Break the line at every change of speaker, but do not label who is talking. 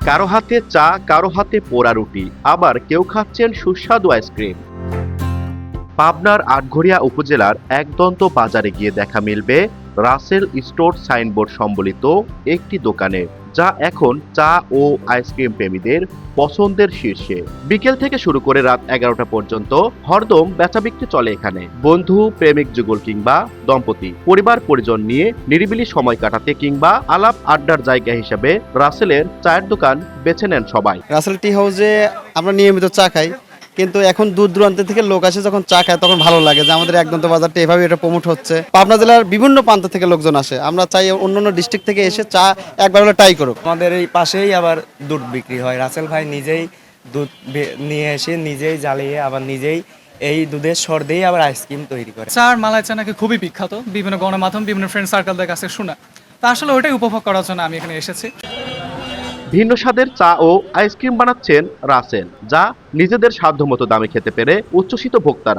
কারো হাতে চা, কারো হাতে পোড়া রুটি, আবার কেউ খাচ্ছেন সুস্বাদু আইসক্রিম। পাবনার আটঘরিয়া উপজেলার একদন্ত বাজারে গিয়ে দেখা মিলবে রাসেল স্টোর সাইনবোর্ড সম্বলিত একটি দোকানে, যা এখন চা ও আইসক্রিম প্রেমীদের পছন্দের শীর্ষে। বিকেল থেকে শুরু করে রাত 11টা পর্যন্ত হরদম বেচাবিক্রি চলে এখানে। বন্ধু, প্রেমিক যুগল কিংবা দম্পতি পরিবার পরিজন নিয়ে নিরিবিলি সময় কাটাতে কিংবা আলাপ আড্ডার জায়গা হিসেবে রাসেলের চায়ের দোকান বেছে নেন সবাই।
রাসেল টি হাউসে আমরা নিয়মিত চা খাই, কিন্তু এখন দূর দূরান্ত থেকে লোক আসে যখন চা খায় তখন ভালো লাগে যে আমাদের একদন্ত বাজারটা এভাবে এটা প্রমোট হচ্ছে। পাবনা জেলার বিভিন্ন প্রান্ত থেকে লোকজন আসে, আমরা চাই অন্যান্য ডিস্ট্রিক্ট থেকে এসে চা একবার হলে ট্রাই করুক।
আমাদের এই পাশেই আবার দুধ বিক্রি হয়। রাসেল ভাই নিজেই দুধ নিয়ে এসে নিজেই জ্বালিয়ে আবার নিজেই এই দুধের সর দিয়ে আবার আইসক্রিম তৈরি করে।
চার মালাই চা নাকি খুবই বিখ্যাত, বিভিন্ন গণমাধ্যম বিভিন্ন ফ্রেন্ড সার্কেলদের কাছে শোনা। তা আসলে ওটাই উপভোগ করার জন্য আমি এখানে এসেছি।
ভিন্ন স্বাদের চা ও আইসক্রিম বানাচ্ছেন রাসেল, যা নিজেদের সাধ্যমতো দামে খেতে পেরে উচ্ছ্বসিত ভোক্তারা।